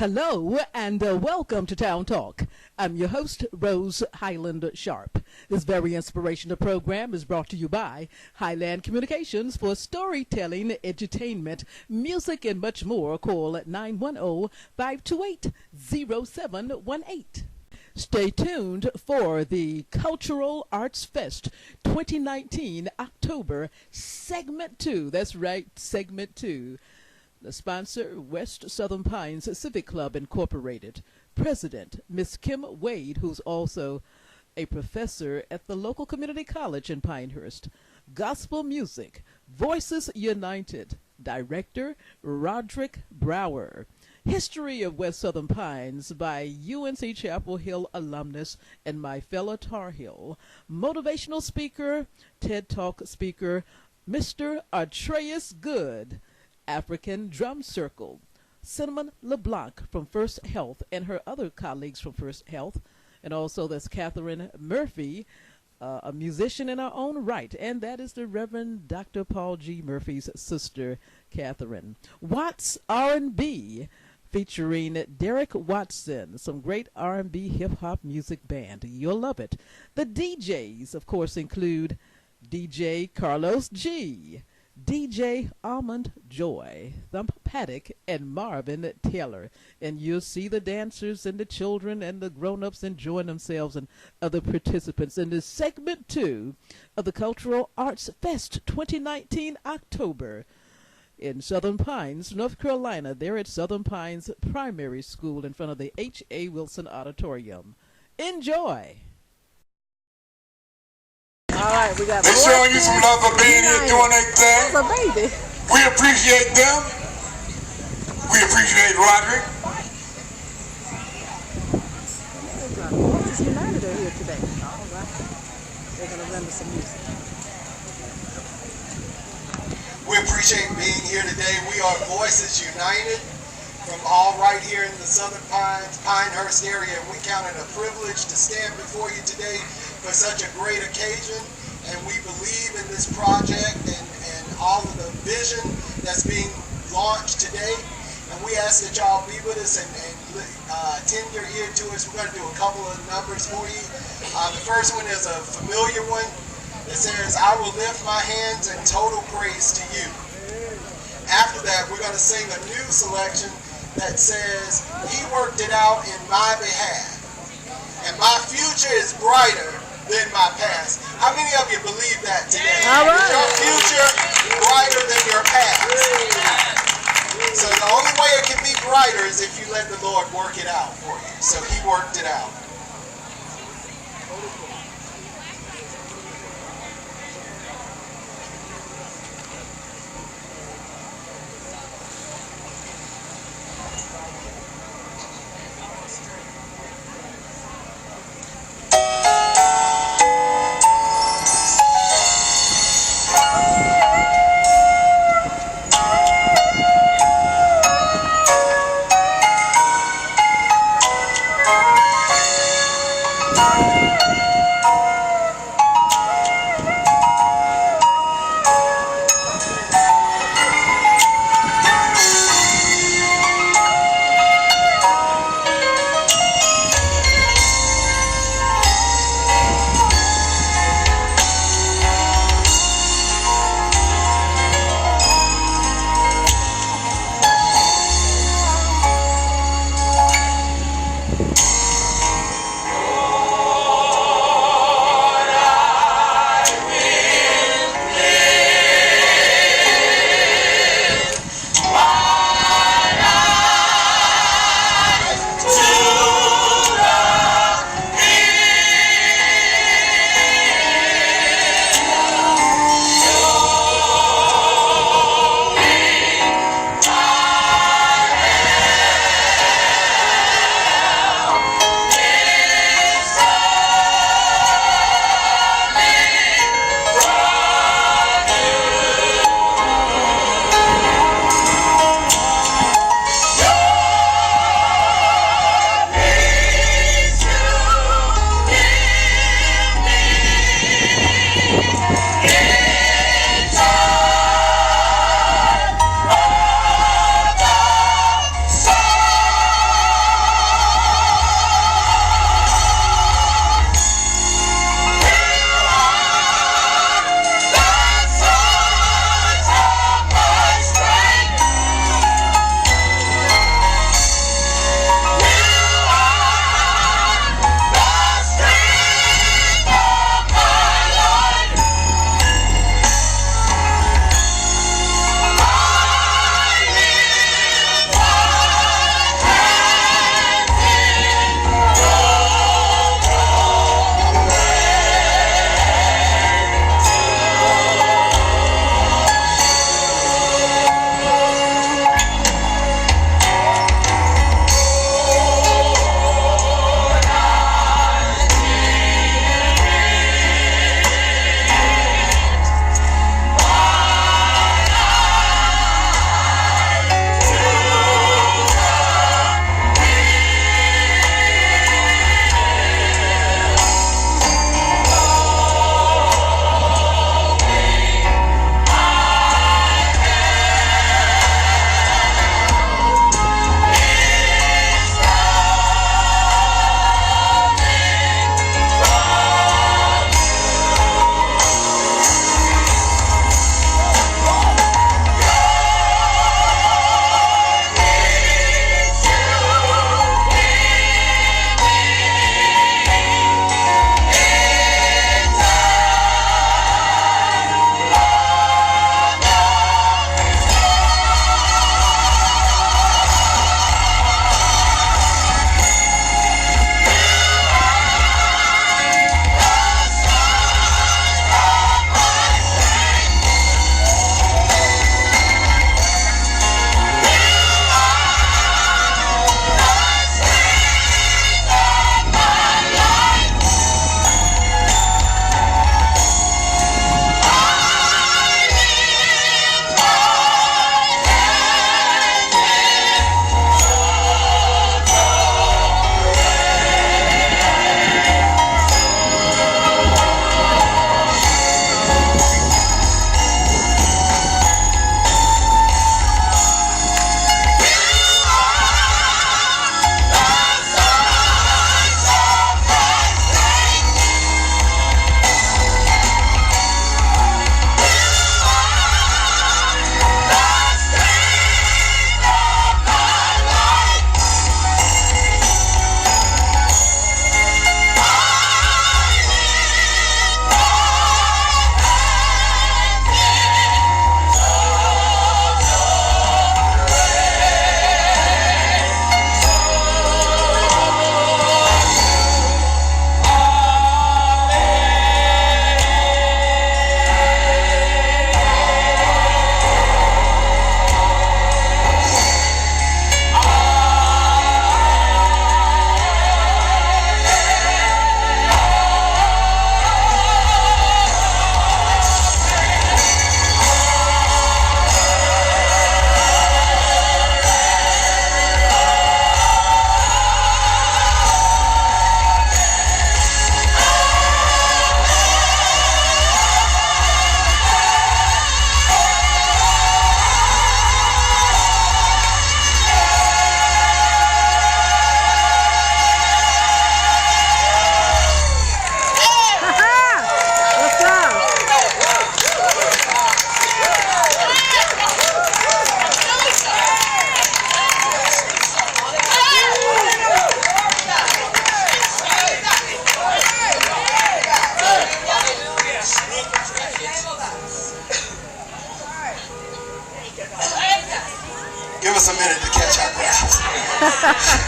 Hello and welcome to Town Talk. I'm your host, Rose Highland-Sharpe. This very inspirational program is brought to you by Highland Communications for storytelling, entertainment, music, and much more. Call at 910-528-0718. Stay tuned for the Cultural Arts Fest 2019, October, Segment 2. That's right, Segment 2. The sponsor, West Southern Pines Civic Club Incorporated. President, Miss Kim Wade, who's also a professor at the local community college in Pinehurst. Gospel music, Voices United. Director, Roderick Brower. History of West Southern Pines by UNC Chapel Hill alumnus and my fellow Tar Heel. Motivational speaker, TED Talk speaker, Mr. Atrayus Goode. African Drum Circle. Cinnamon LeBlanc from First Health and her other colleagues from First Health. And also there's Catherine Murphy, a musician in her own right. And that is the Reverend Dr. Paul G. Murphy's sister, Catherine. Watts R&B featuring Derek Watson, some great R&B hip-hop music band. You'll love it. The DJs, of course, include DJ Carlos G., DJ Almond Joy, Thump Paddock, and Marvin Taylor. And you'll see the dancers and the children and the grown-ups enjoying themselves and other participants in this segment 2 of the Cultural Arts Fest 2019 October in Southern Pines, North Carolina. They're at Southern Pines Primary School in front of the H.A. Wilson Auditorium. Enjoy! All right, we got. They're showing you some love for being here, doing their thing. That's a baby. We appreciate them. We appreciate Roderick. Voices United are here today. All right. They're going to render some music. We appreciate being here today. We are Voices United from all right here in the Southern Pines, Pinehurst area. And we count it a privilege to stand before you today for such a great occasion, and we believe in this project and all of the vision that's being launched today. And we ask that y'all be with us and tend your ear to us. We're going to do a couple of numbers for you. The first one is a familiar one. It says, "I will lift my hands in total praise to you." After that, we're going to sing a new selection that says, "He worked it out in my behalf, and my future is brighter than my past." How many of you believe that today? All right. Is your future brighter than your past? So the only way it can be brighter is if you let the Lord work it out for you. So He worked it out.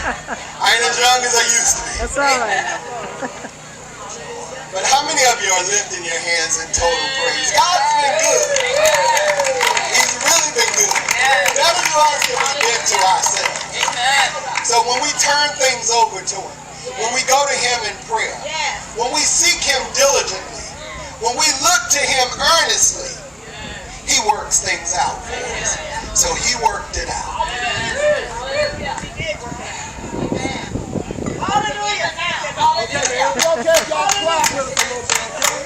I ain't as young as I used to be. That's all right. But how many of you are lifting your hands in total praise? God's been good. He's really been good. Never do us if we've been to ourselves. So when we turn things over to Him, when we go to Him in prayer, when we seek Him diligently, when we look to Him earnestly, He works things out for us. So He worked it out. Okay, y'all clap with us a little bit, okay?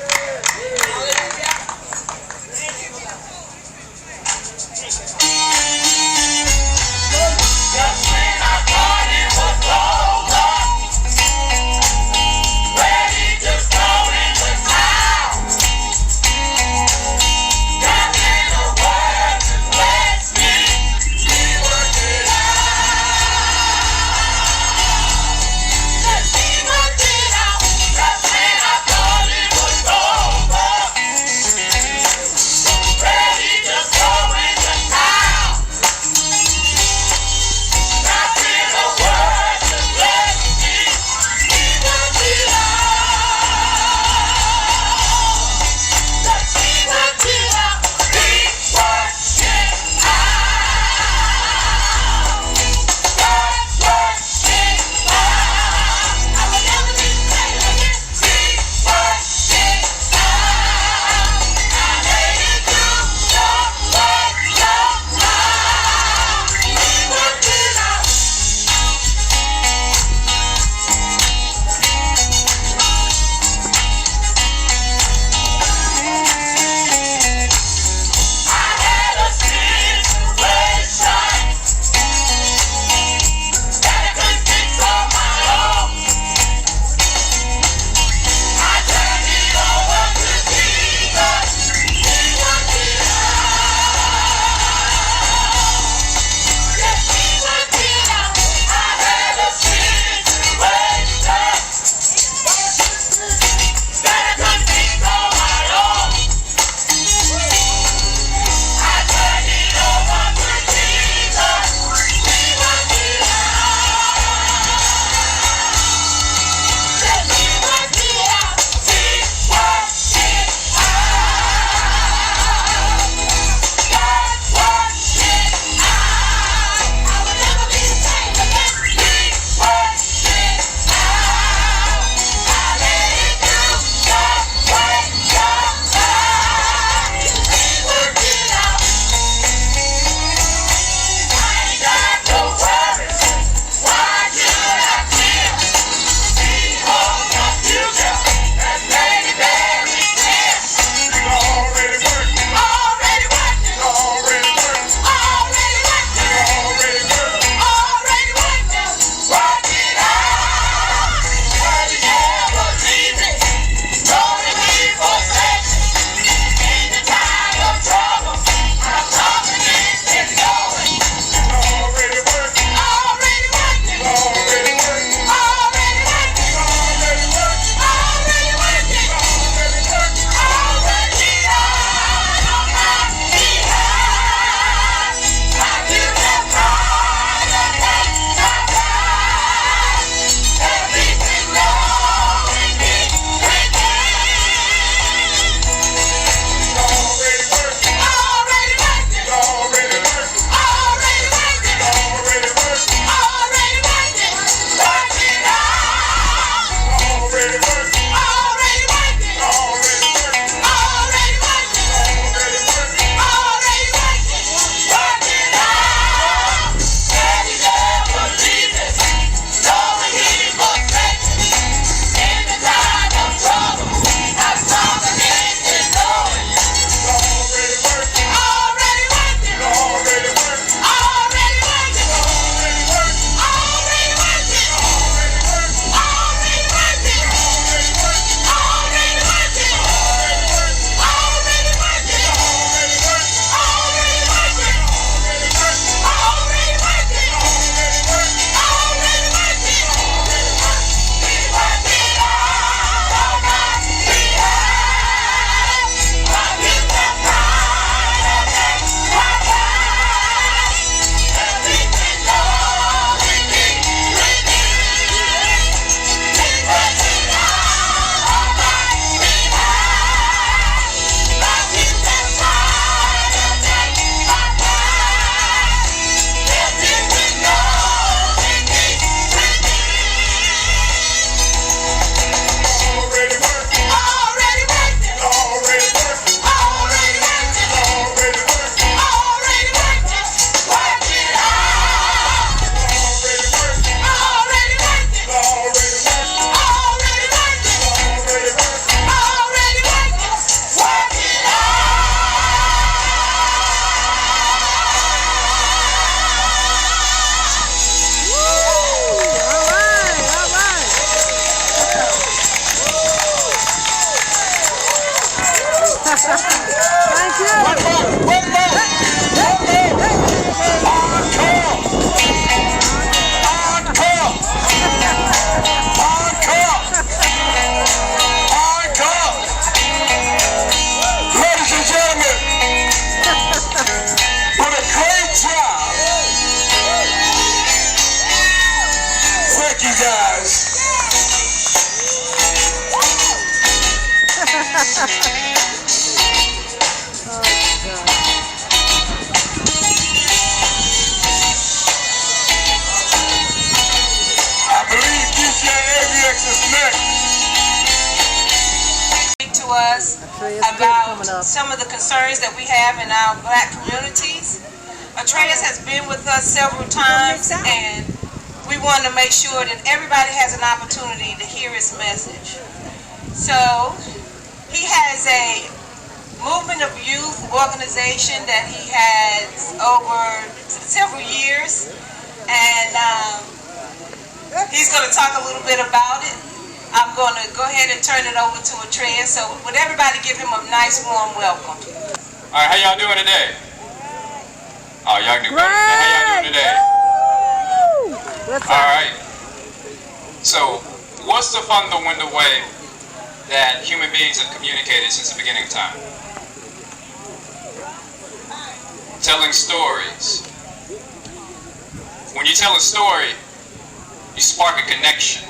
you guys. I believe DJ AVX is next. To us about some of the concerns that we have in our black communities. Atrayus has been with us several times, and we want to make sure that everybody has an opportunity to hear his message. So he has a movement of youth organization that he has over several years, and he's going to talk a little bit about it. I'm going to go ahead and turn it over to Atrayus, so would everybody give him a nice warm welcome. All right, how y'all doing today? Oh, y'all do better. How y'all doing today? All right. So, what's the fundamental way that human beings have communicated since the beginning of time? Telling stories. When you tell a story, you spark a connection.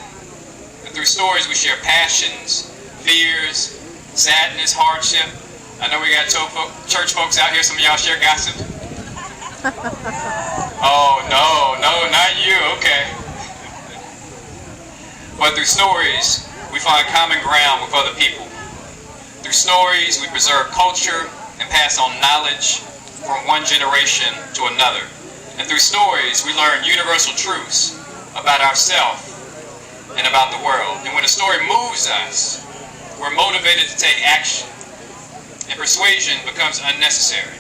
And through stories, we share passions, fears, sadness, hardship. I know we got church folks out here. Some of y'all share gossip. Oh, no, not you. Okay. But through stories, we find common ground with other people. Through stories, we preserve culture and pass on knowledge from one generation to another. And through stories, we learn universal truths about ourselves and about the world. And when a story moves us, we're motivated to take action, and persuasion becomes unnecessary.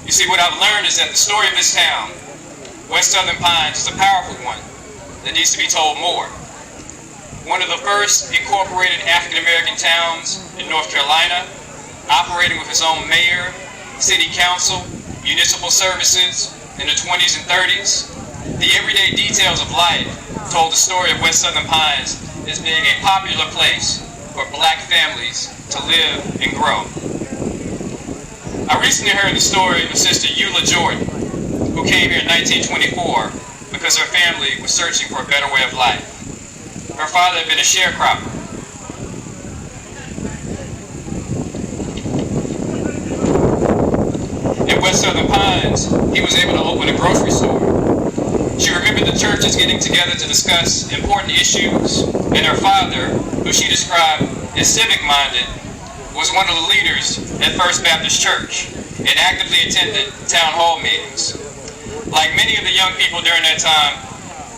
You see, what I've learned is that the story of this town, West Southern Pines, is a powerful one that needs to be told more. One of the first incorporated African-American towns in North Carolina, operating with its own mayor, city council, municipal services in the 20s and 30s. The everyday details of life told the story of West Southern Pines as being a popular place for black families to live and grow. I recently heard the story of Sister Eula Jordan, who came here in 1924 because her family was searching for a better way of life. Her father had been a sharecropper. In West Southern Pines, he was able to open a grocery store. She remembered the churches getting together to discuss important issues, and her father, who she described as civic-minded, was one of the leaders at First Baptist Church and actively attended town hall meetings. Like many of the young people during that time,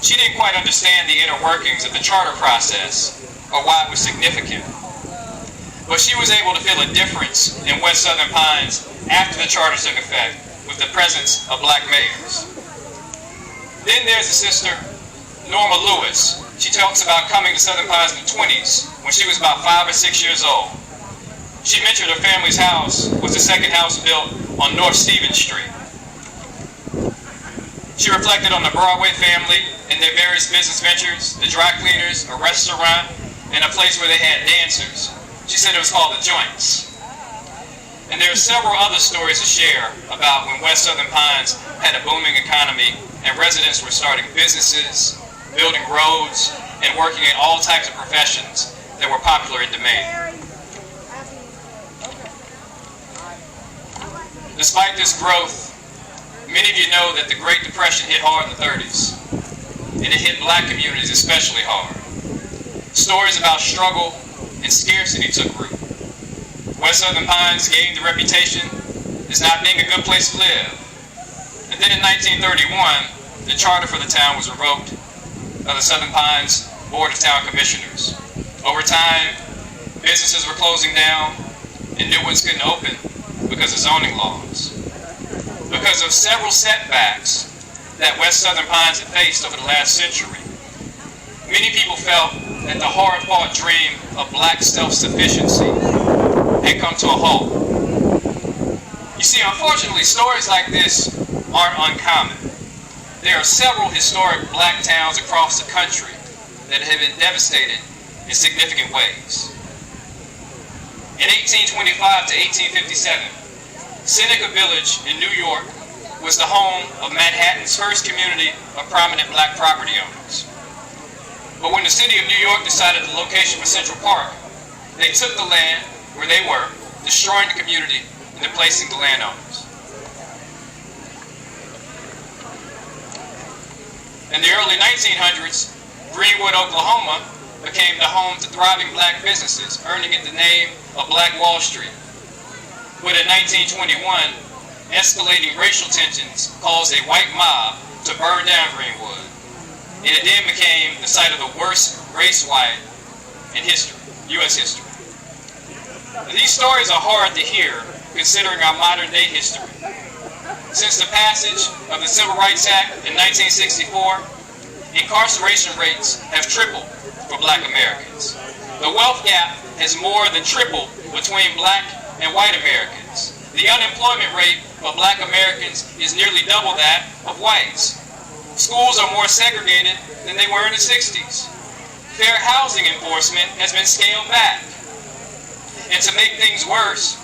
she didn't quite understand the inner workings of the charter process or why it was significant. But she was able to feel a difference in West Southern Pines after the charter took effect with the presence of black mayors. Then there's the sister, Norma Lewis. She talks about coming to Southern Pines in the 20s when she was about 5 or 6 years old. She mentioned her family's house was the second house built on North Stevens Street. She reflected on the Broadway family and their various business ventures, the dry cleaners, a restaurant, and a place where they had dancers. She said it was called the Joints. And there are several other stories to share about when West Southern Pines had a booming economy and residents were starting businesses, building roads, and working in all types of professions that were popular in demand. Despite this growth, many of you know that the Great Depression hit hard in the 30s, and it hit black communities especially hard. Stories about struggle and scarcity took root. West Southern Pines gained the reputation as not being a good place to live. And then in 1931, the charter for the town was revoked by the Southern Pines Board of Town Commissioners. Over time, businesses were closing down, and new ones couldn't open because of zoning laws. Because of several setbacks that West Southern Pines had faced over the last century, many people felt that the hard-fought dream of black self-sufficiency had come to a halt. You see, unfortunately, stories like this aren't uncommon. There are several historic black towns across the country that have been devastated in significant ways. In 1825 to 1857, Seneca Village in New York was the home of Manhattan's first community of prominent black property owners. But when the city of New York decided the location for Central Park, they took the land where they were, destroying the community and displacing the landowners. In the early 1900s, Greenwood, Oklahoma became the home to thriving black businesses, earning it the name of Black Wall Street. But in 1921, escalating racial tensions caused a white mob to burn down Greenwood, and it then became the site of the worst race riot in history, U.S. history. These stories are hard to hear considering our modern day history. Since the passage of the Civil Rights Act in 1964, incarceration rates have tripled for black Americans. The wealth gap has more than tripled between black and white Americans. The unemployment rate of black Americans is nearly double that of whites. Schools are more segregated than they were in the 60s. Fair housing enforcement has been scaled back. And to make things worse,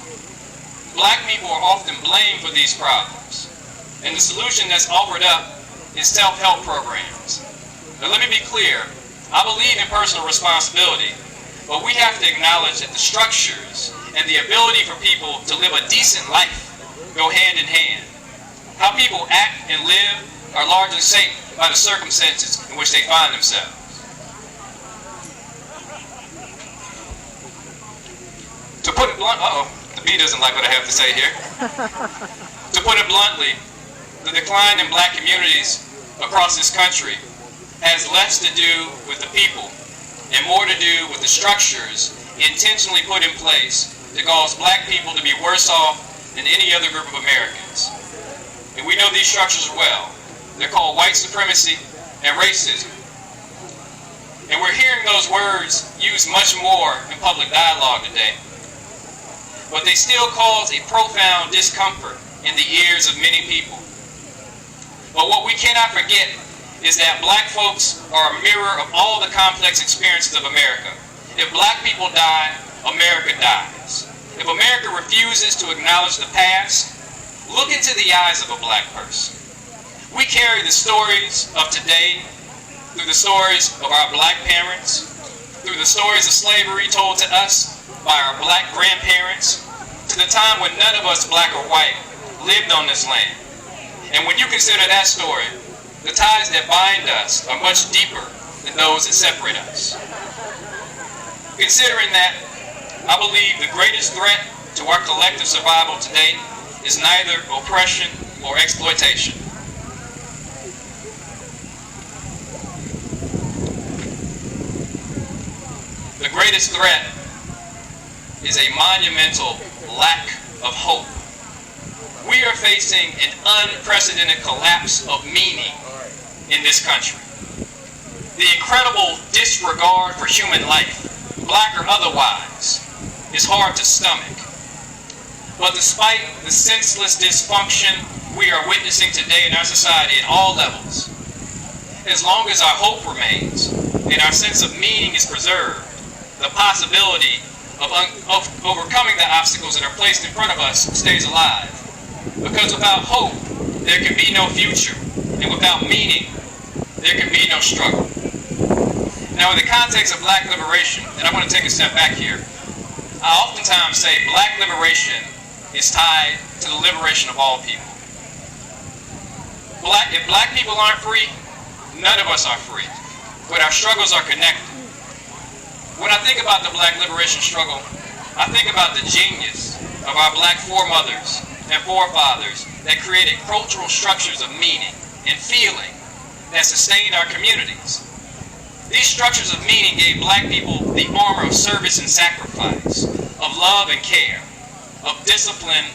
black people are often blamed for these problems. And the solution that's offered up is self-help programs. Now let me be clear, I believe in personal responsibility, but we have to acknowledge that the structures and the ability for people to live a decent life go hand in hand. How people act and live are largely shaped by the circumstances in which they find themselves. To put it bluntly, the bee doesn't like what I have to say here. To put it bluntly, the decline in black communities across this country has less to do with the people and more to do with the structures intentionally put in place to cause black people to be worse off than any other group of Americans. And we know these structures well. They're called white supremacy and racism. And we're hearing those words used much more in public dialogue today. But they still cause a profound discomfort in the ears of many people. But what we cannot forget is that black folks are a mirror of all the complex experiences of America. If black people die, America dies. If America refuses to acknowledge the past, look into the eyes of a black person. We carry the stories of today through the stories of our black parents, through the stories of slavery told to us by our black grandparents, to the time when none of us, black or white, lived on this land. And when you consider that story, the ties that bind us are much deeper than those that separate us. Considering that, I believe the greatest threat to our collective survival today is neither oppression or exploitation. The greatest threat is a monumental lack of hope. We are facing an unprecedented collapse of meaning in this country. The incredible disregard for human life, black or otherwise, is hard to stomach. But despite the senseless dysfunction we are witnessing today in our society at all levels, as long as our hope remains and our sense of meaning is preserved, the possibility of overcoming the obstacles that are placed in front of us stays alive. Because without hope, there can be no future, and without meaning, there can be no struggle. Now, in the context of black liberation, and I want to take a step back here, I oftentimes say black liberation is tied to the liberation of all people. If black people aren't free, none of us are free, but our struggles are connected. When I think about the black liberation struggle, I think about the genius of our black foremothers and forefathers that created cultural structures of meaning and feeling that sustained our communities. These structures of meaning gave black people the armor of service and sacrifice, of love and care, of discipline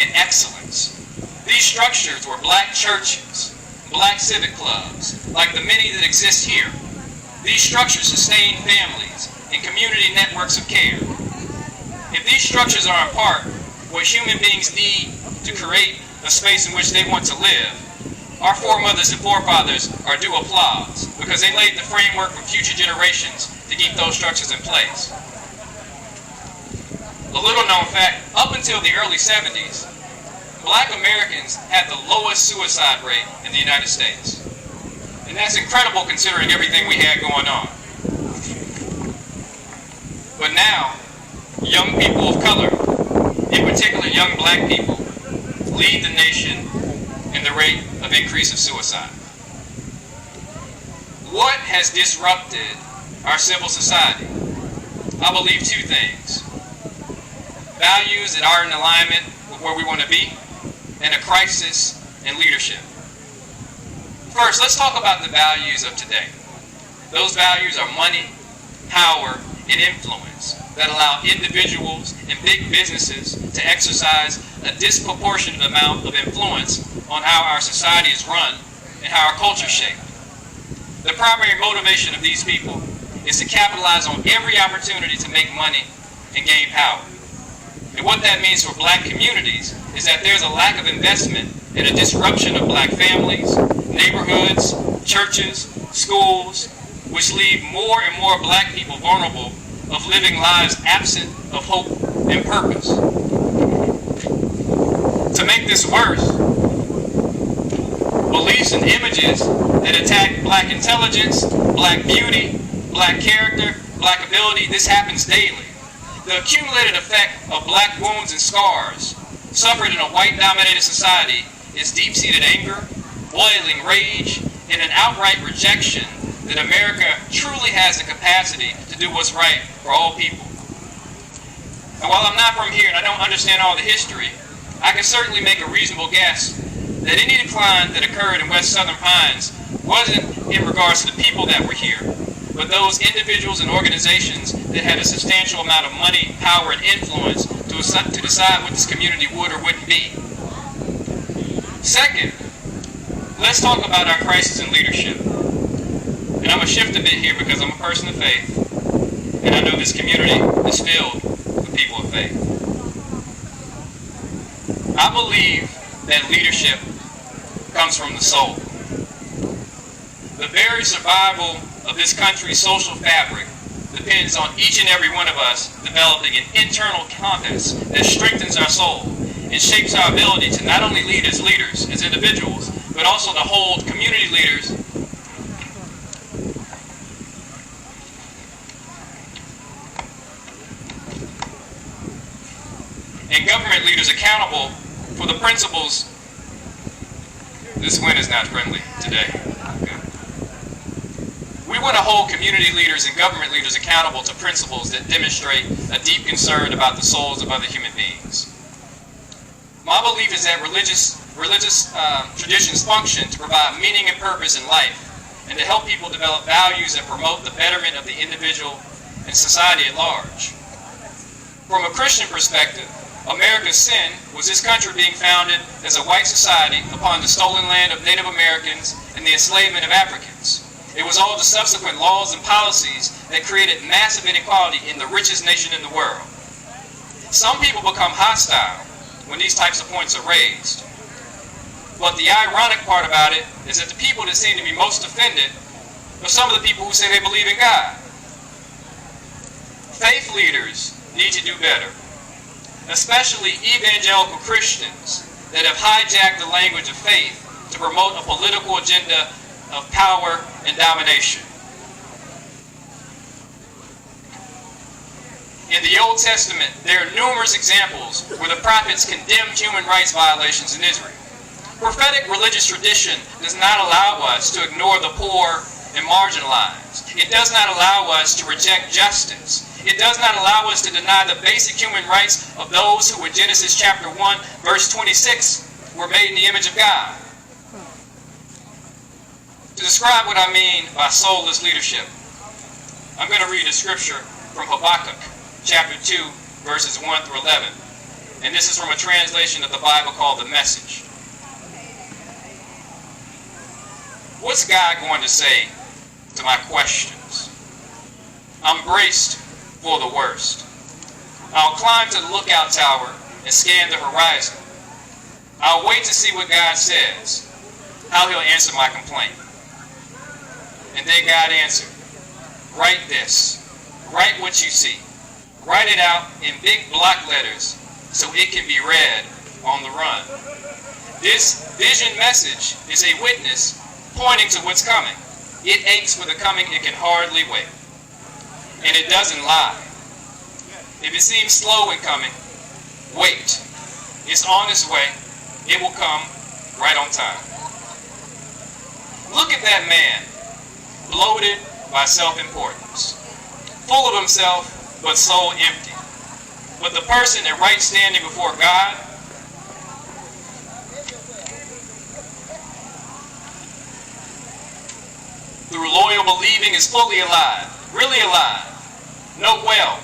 and excellence. These structures were black churches, black civic clubs, like the many that exist here. These structures sustained families and community networks of care. If these structures are in part what human beings need to create a space in which they want to live, our foremothers and forefathers are due applause because they laid the framework for future generations to keep those structures in place. A little known fact, up until the early 70s, Black Americans have the lowest suicide rate in the United States. And that's incredible considering everything we had going on. But now, young people of color, in particular young black people, lead the nation in the rate of increase of suicide. What has disrupted our civil society? I believe two things. Values that are in alignment with where we want to be, and a crisis in leadership. First, let's talk about the values of today. Those values are money, power, and influence that allow individuals and big businesses to exercise a disproportionate amount of influence on how our society is run and how our culture is shaped. The primary motivation of these people is to capitalize on every opportunity to make money and gain power. And what that means for black communities is that there's a lack of investment and a disruption of black families, neighborhoods, churches, schools, which leave more and more black people vulnerable of living lives absent of hope and purpose. To make this worse, beliefs and images that attack black intelligence, black beauty, black character, black ability, this happens daily. The accumulated effect of black wounds and scars suffered in a white-dominated society is deep-seated anger, boiling rage, and an outright rejection that America truly has the capacity to do what's right for all people. And while I'm not from here and I don't understand all the history, I can certainly make a reasonable guess that any decline that occurred in West Southern Pines wasn't in regards to the people that were here, but those individuals and organizations that had a substantial amount of money, power, and influence to decide what this community would or wouldn't be. Second, let's talk about our crisis in leadership. And I'm going to shift a bit here because I'm a person of faith, and I know this community is filled with people of faith. I believe that leadership comes from the soul. The very survival of this country's social fabric depends on each and every one of us developing an internal compass that strengthens our soul and shapes our ability to not only lead as leaders, as individuals, but also to hold community leaders and government leaders accountable for the principles. This wind is not friendly today. Okay. We want to hold community leaders and government leaders accountable to principles that demonstrate a deep concern about the souls of other human beings. My belief is that religious traditions function to provide meaning and purpose in life and to help people develop values that promote the betterment of the individual and society at large. From a Christian perspective, America's sin was this country being founded as a white society upon the stolen land of Native Americans and the enslavement of Africans. It was all the subsequent laws and policies that created massive inequality in the richest nation in the world. Some people become hostile when these types of points are raised. But the ironic part about it is that the people that seem to be most offended are some of the people who say they believe in God. Faith leaders need to do better, especially evangelical Christians that have hijacked the language of faith to promote a political agenda of power and domination. In the Old Testament, there are numerous examples where the prophets condemned human rights violations in Israel. Prophetic religious tradition does not allow us to ignore the poor and marginalized. It does not allow us to reject justice. It does not allow us to deny the basic human rights of those who in Genesis chapter 1, verse 26, were made in the image of God. To describe what I mean by soulless leadership, I'm going to read a scripture from Habakkuk chapter 2, verses 1 through 11. And this is from a translation of the Bible called The Message. What's God going to say to my questions? I'm braced for the worst. I'll climb to the lookout tower and scan the horizon. I'll wait to see what God says, how he'll answer my complaint. And then God answered, write this, write what you see. Write it out in big block letters so it can be read on the run. This vision message is a witness pointing to what's coming. It aches for the coming it can hardly wait. And it doesn't lie. If it seems slow in coming, wait. It's on its way. It will come right on time. Look at that man, bloated by self-importance, full of himself, but soul empty. But the person in right standing before God, through loyal believing, is fully alive, really alive. Note well,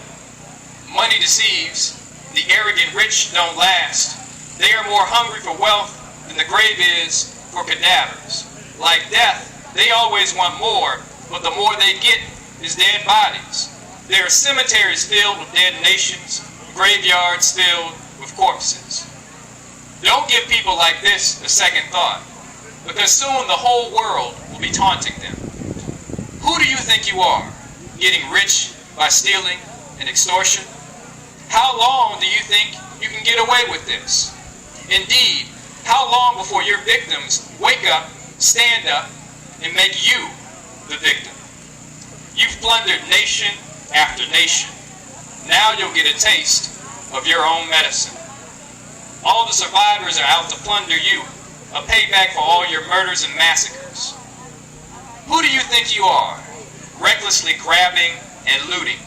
money deceives, the arrogant rich don't last. They are more hungry for wealth than the grave is for cadavers. Like death, they always want more, but the more they get is dead bodies. There are cemeteries filled with dead nations, graveyards filled with corpses. Don't give people like this a second thought, because soon the whole world will be taunting them. Who do you think you are, getting rich by stealing and extortion? How long do you think you can get away with this? Indeed, how long before your victims wake up, stand up, and make you the victim? You've plundered nation after nation. Now you'll get a taste of your own medicine. All the survivors are out to plunder you, a payback for all your murders and massacres. Who do you think you are? Recklessly grabbing and looting,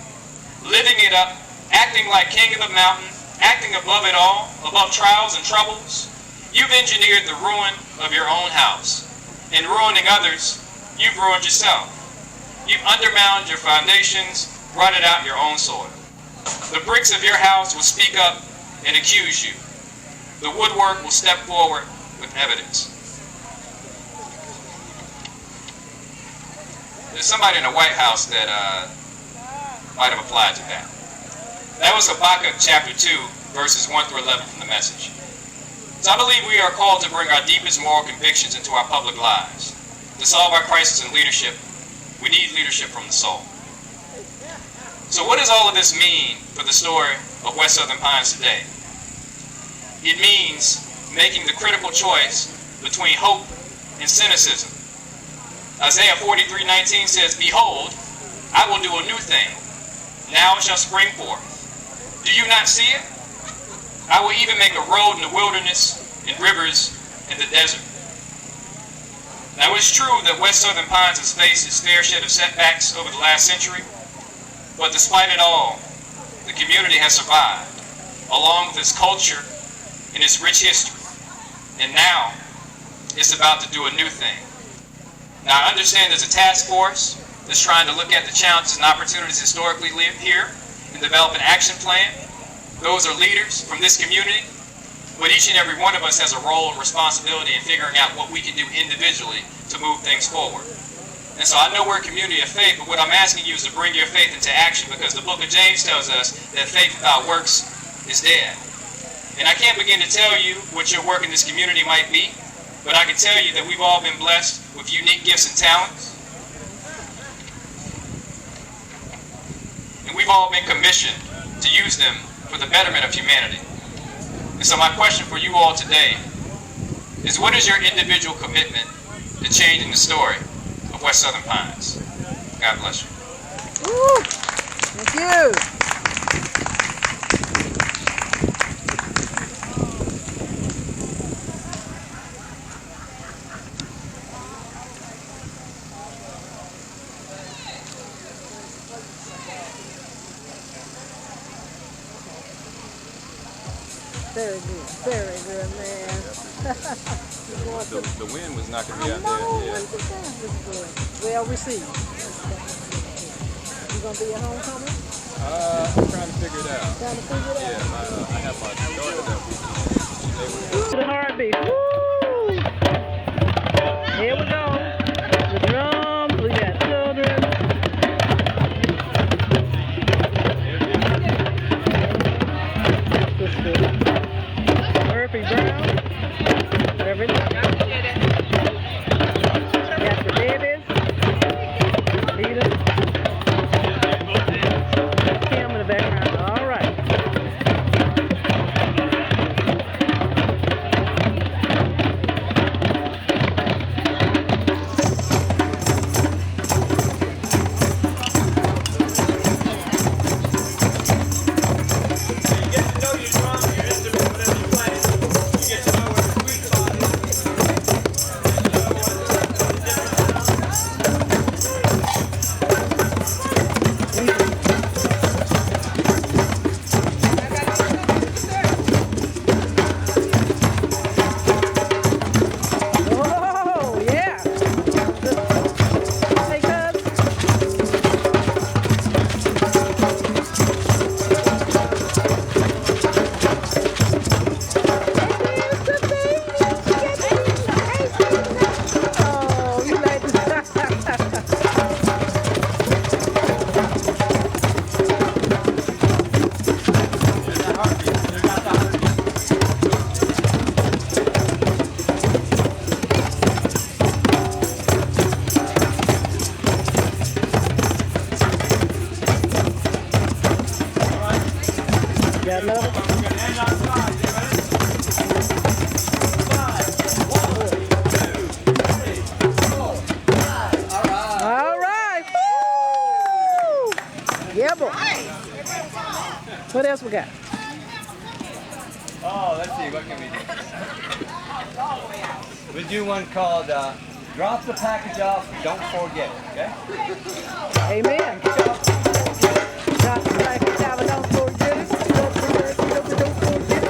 living it up, acting like king of the mountain, acting above it all, above trials and troubles. You've engineered the ruin of your own house. In ruining others, you've ruined yourself. You've undermined your foundations, rotted out your own soil. The bricks of your house will speak up and accuse you. The woodwork will step forward with evidence. There's somebody in the White House that might have applied to that. That was Habakkuk chapter 2, verses 1 through 11 from the Message. So I believe we are called to bring our deepest moral convictions into our public lives. To solve our crisis in leadership, we need leadership from the soul. So what does all of this mean for the story of West Southern Pines today? It means making the critical choice between hope and cynicism. Isaiah 43:19 says, "Behold, I will do a new thing. Now it shall spring forth. Do you not see it? I will even make a road in the wilderness and rivers in the desert." Now it's true that West Southern Pines has faced its fair share of setbacks over the last century, but despite it all, the community has survived, along with its culture and its rich history. And now, it's about to do a new thing. Now I understand there's a task force that's trying to look at the challenges and opportunities historically lived here and develop an action plan. Those are leaders from this community, but each and every one of us has a role and responsibility in figuring out what we can do individually to move things forward. And so I know we're a community of faith, but what I'm asking you is to bring your faith into action, because the book of James tells us that faith without works is dead. And I can't begin to tell you what your work in this community might be, but I can tell you that we've all been blessed with unique gifts and talents. And we've all been commissioned to use them for the betterment of humanity. And so my question for you all today is, what is your individual commitment to changing the story of West Southern Pines? God bless you. Woo! Thank you. Very good, man. The wind was knocking me out there. Yeah. Well received. You gonna be at homecoming? I'm trying to figure it out. Yeah, I have my daughter that the heartbeat. Woo! Here we go. The drums. We got children. Murphy Brown. Everything. Got the babies. Peter. Kim in the background. All right. Yeah, boy. What else we got? Oh, let's see, what can we do? We do one called Drop the Package Off, Don't Forget It, okay? Amen. Drop the package off and don't forget it. Don't forget it. Don't forget it.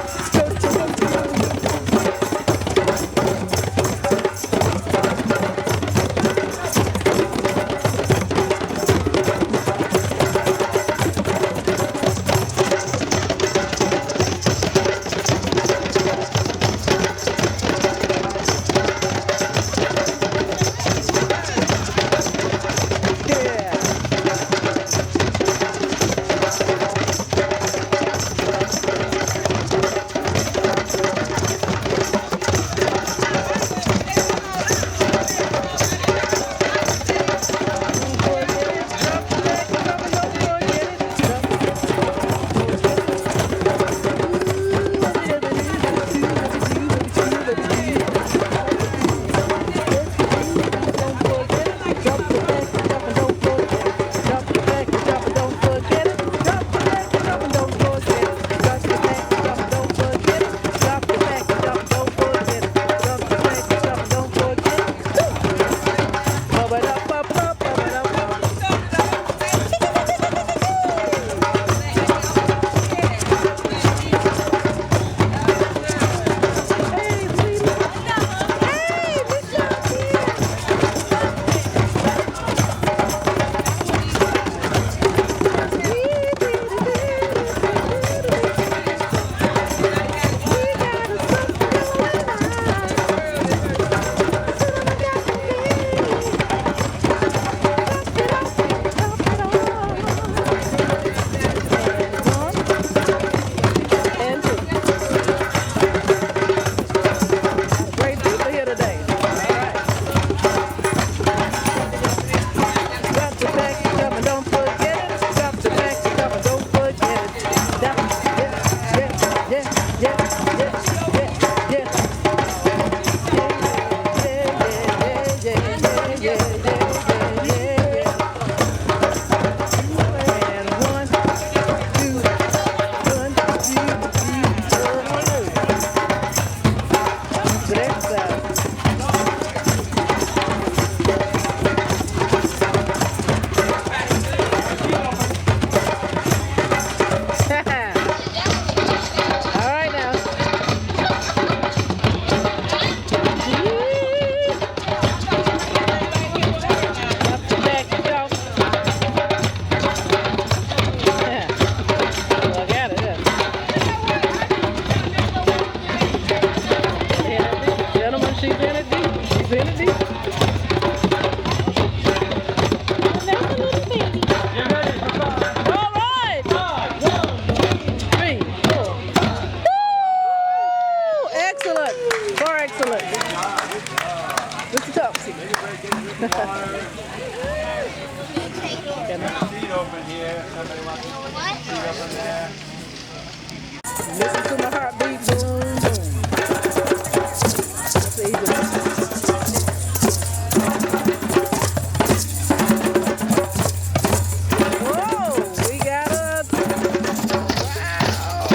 Listen to my heartbeat, boom, whoa, we got a, wow,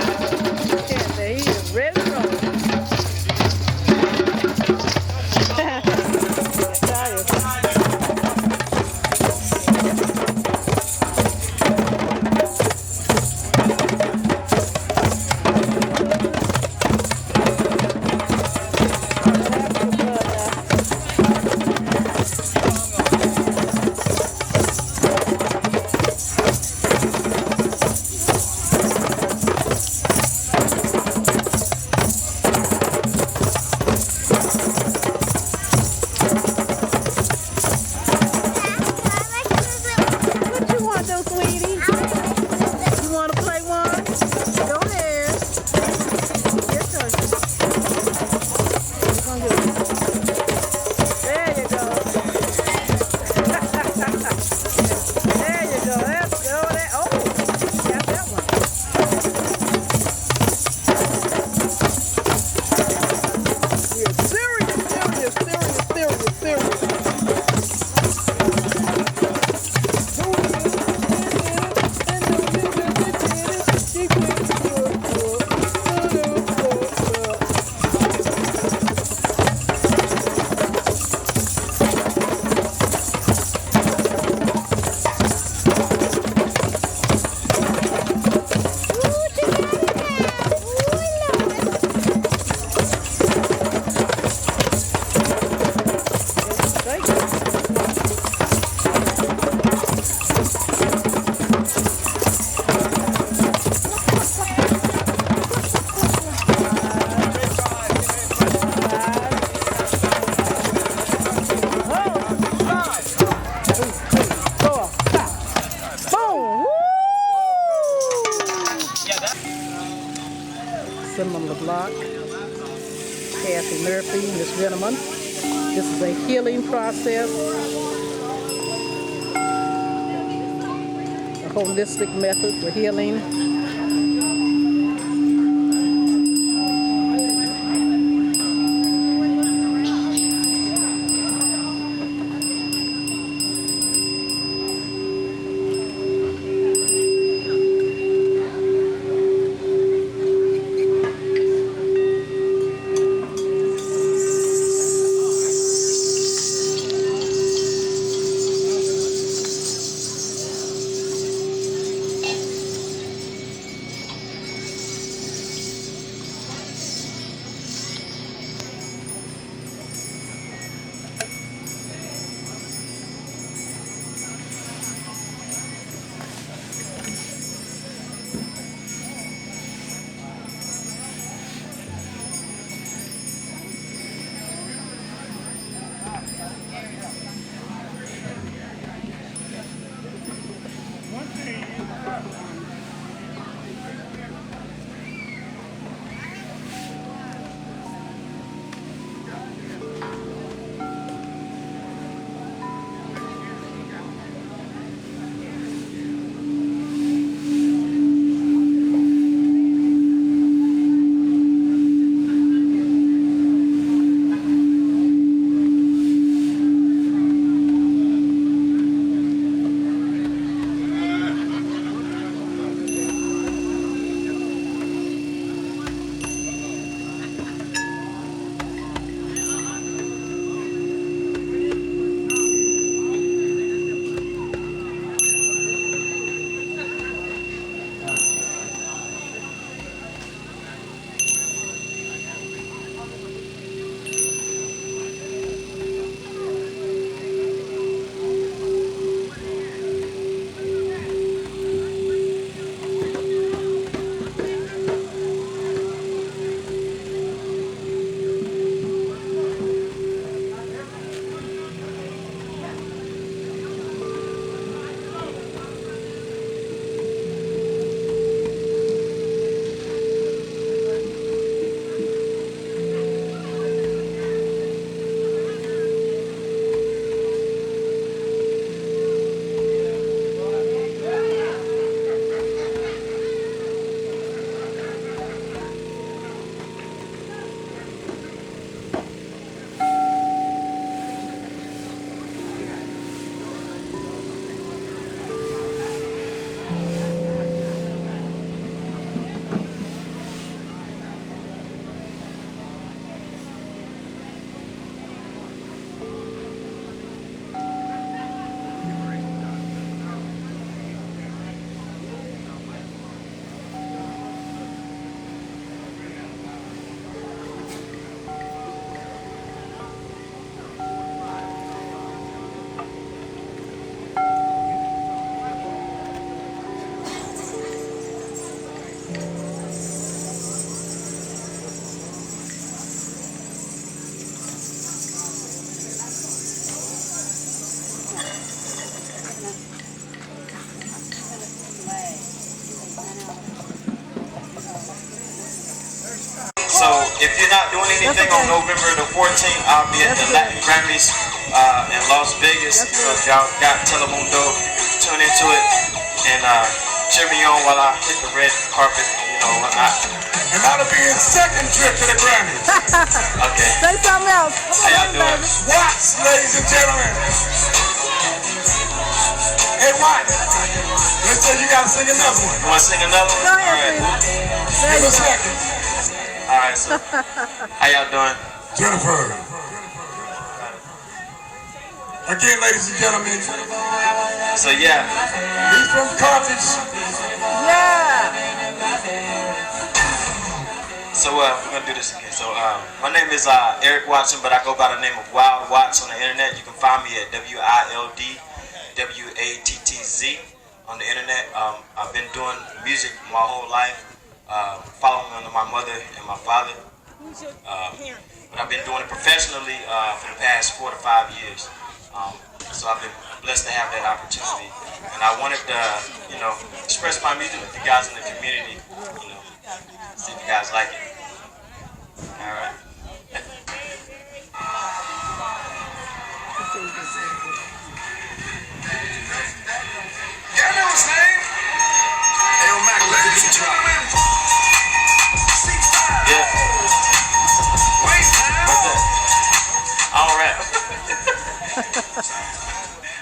he is ready to roll. Cinnamon LeBlanc, Kathy Murphy, this gentleman. This is a healing process, a holistic method for healing. So if you're not doing anything on November the 14th, I'll be at the Latin Grammys in Las Vegas. So if y'all got Telemundo, tune into it and cheer me on while I hit the red carpet, you know, whatnot. And that'll be his second trip to the Grammys. Okay. Say something else. How y'all doing? Watts, ladies and gentlemen. Hey, Watts. Let's say you gotta sing another one. You wanna sing another one? Go ahead, All right. Give a second. Alright, so how y'all doing? Jennifer. Again, ladies and gentlemen. So yeah. He's from Carthage. Yeah. So we're gonna do this again. So my name is Eric Watson, but I go by the name of Wild Watts on the internet. You can find me at WILDWATTZ on the internet. I've been doing music my whole life. Following under my mother and my father. But I've been doing it professionally for the past 4 to 5 years. So I've been blessed to have that opportunity. And I wanted to, you know, express my music with you guys in the community, you know, See if you guys like it. All right. Yeah. All right.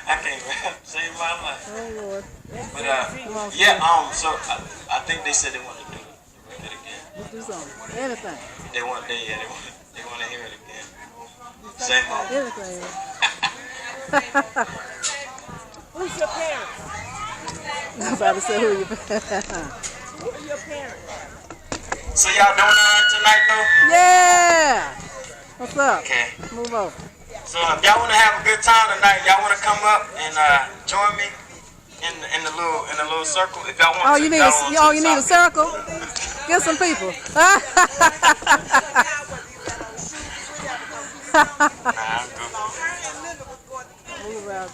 I can't rap. Save my life. Oh, Lord. But yeah. So I think they said they want to do it again. Let's do something. Anything. They want to hear it again. Same old. Anything. Who's your parents? I'm about to say who your parents. Who are your parents? So y'all doing all right tonight though? Yeah. What's up? Okay. Move over. So if y'all want to have a good time tonight, y'all want to come up and join me in the little circle. If y'all want Oh, to. you need a circle? Get some people. Nah, I'm good. Move out.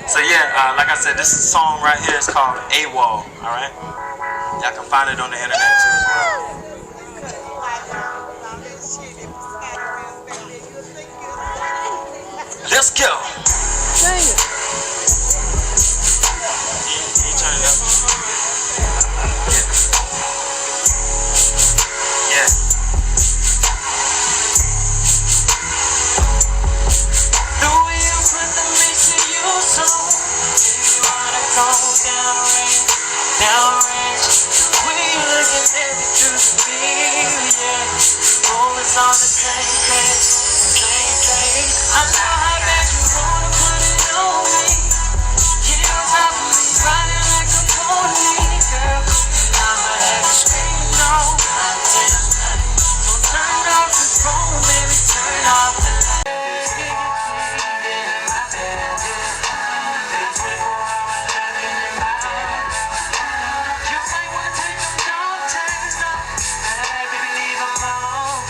So yeah, like I said, this song right here is called AWOL. All right, y'all can find it on the internet too as well. Let's go. Sing it. You turn it up. Yeah. The way you put the mix in your soul, you wanna go down range. The way you looking at me through the beam, yeah. Always on the same page. I know how bad you wanna put it on me. You on top of me, riding like a pony, girl. I'ma have you screaming no. So turn off the phone, baby, turn off the light. You might wanna take them down, turns up. Baby, leave them alone.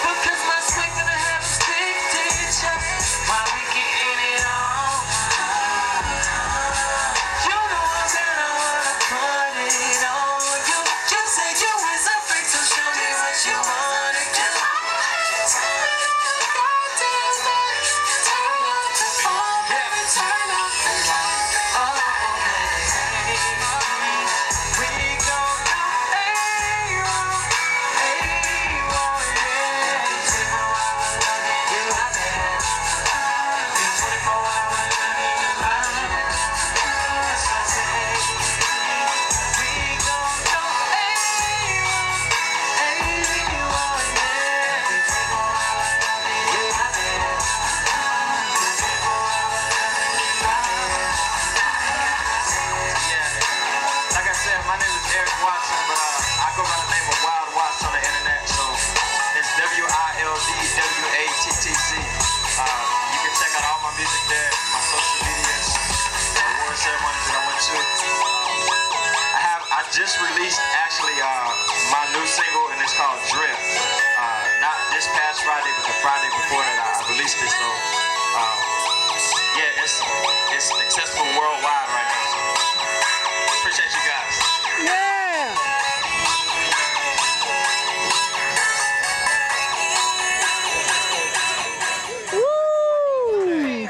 Because my swing gonna have a stick t-shirt while we getting it on. You know I'm gonna wanna put it on you. Just say you is a freak, so show me what you wanna do. Turn off the phone, baby, turn off the light. Oh, we gon' go my name is Eric Watson, but I go by the name of Wild Watts on the internet, so it's WILDWATTC. You can check out all my music there, my social medias, the award ceremonies that I went to. I just released actually my new single, and it's called Drift. Not this past Friday, but the Friday before that I released it. So yeah, it's accessible worldwide right now. So appreciate you guys. Yeah. Woo.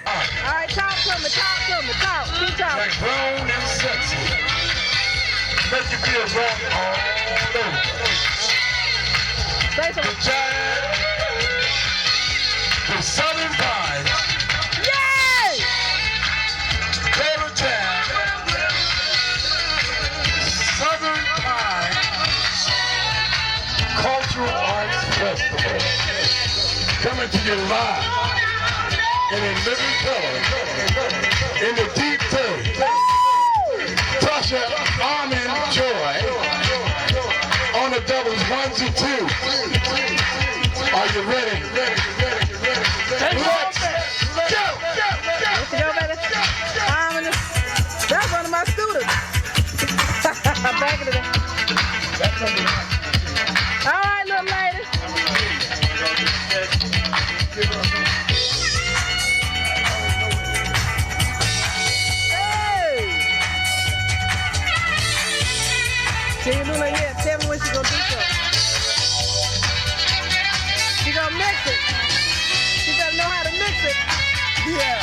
All right, talk to me. Keep talking. Grown and sexy. Make you feel wrong all over. Say something. The giant, the Southern Pine, Yay! Taylor Town, Southern Pine Cultural Arts Festival. Coming to you live and in living color in the deep third. Tasha Armin Joy on the doubles 1 to 2. Are you ready? Let's go! Let's go, baby. That's one of my students. Back in the day. All right, little lady. ahead. Tell me when she's gonna do something. She's gonna mix it. She gotta know how to mix it. Yeah.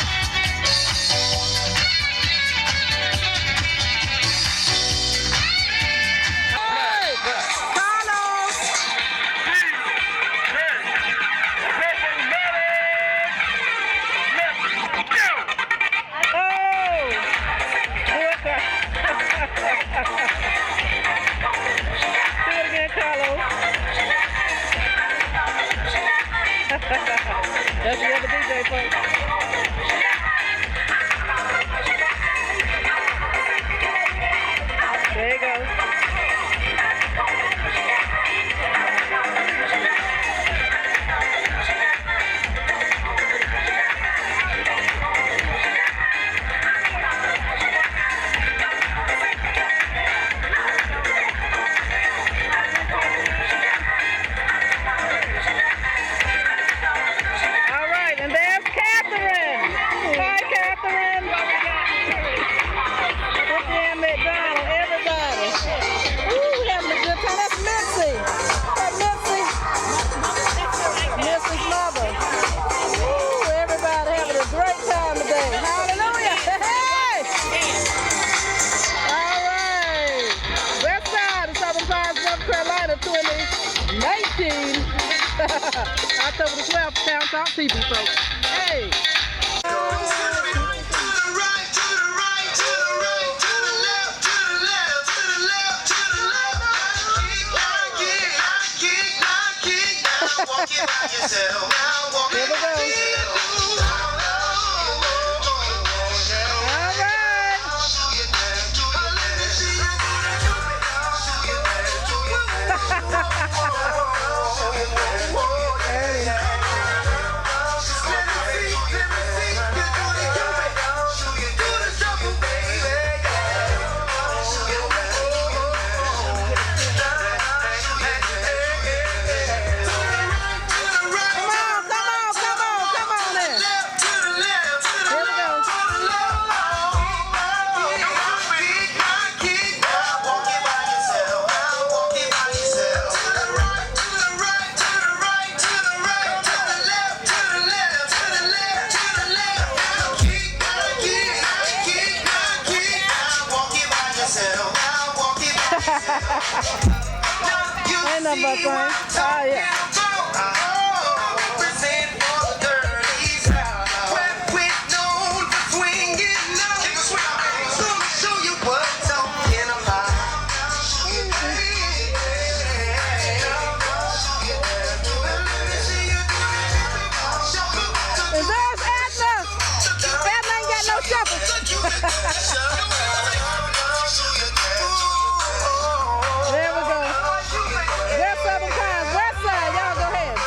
That's the other DJ, folks. There you go. October the 12th, Town Talk TV, folks. Hey! Here we go. Ain't nothing but fun. Oh, yeah. And there's Edna. Edna ain't got no shuffle. There we go. There's 7 times. West side, y'all go ahead.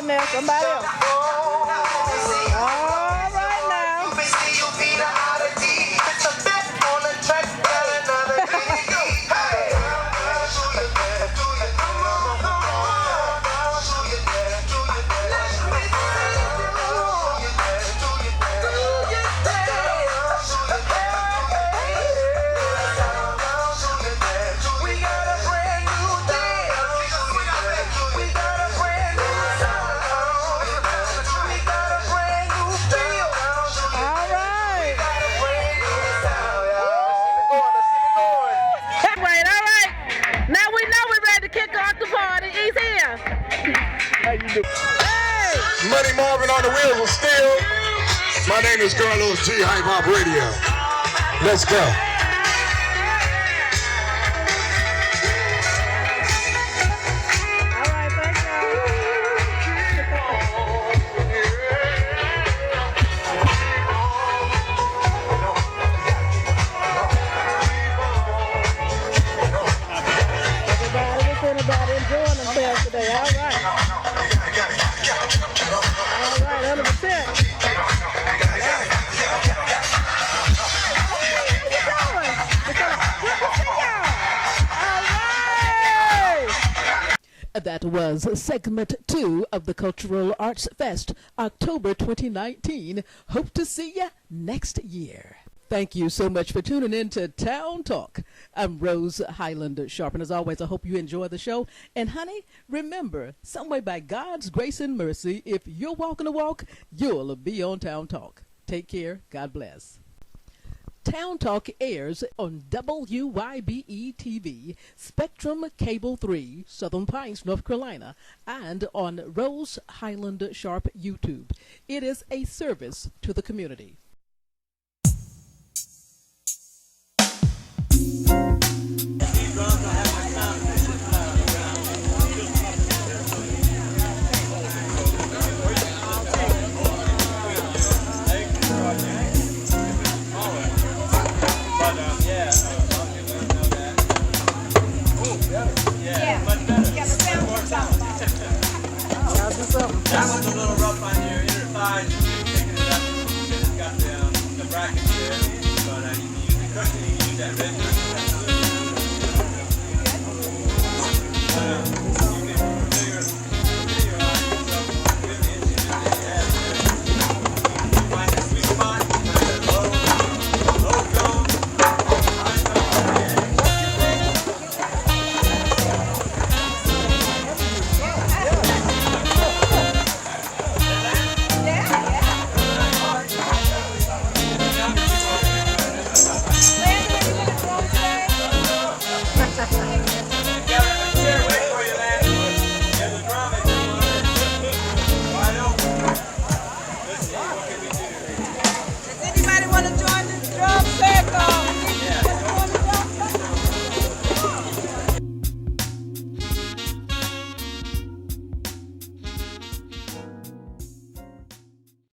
That's somebody else. Okay. Somebody else. All right now. Hey! Money Marvin on the wheels of steel. My name is Carlos G. Hip Hop Radio. Let's go. That was segment 2 of the Cultural Arts Fest, October 2019. Hope to see you next year. Thank you so much for tuning in to Town Talk. I'm Rose Highland-Sharpe, and as always, I hope you enjoy the show. And honey, remember, some way by God's grace and mercy, if you're walking the walk, you'll be on Town Talk. Take care. God bless. Town Talk airs on WYBE-TV, Spectrum Cable 3, Southern Pines, North Carolina, and on Rose Highland-Sharpe YouTube. It is a service to the community. That one's a little rough on your inner thighs. Picking it up because it's got the brackets there. But you can use the cushion, you can use that red cushion. You can familiarize yourself with the instruments that you have there. You find the sweet spot, you find the low tone, high tone, and Yeah.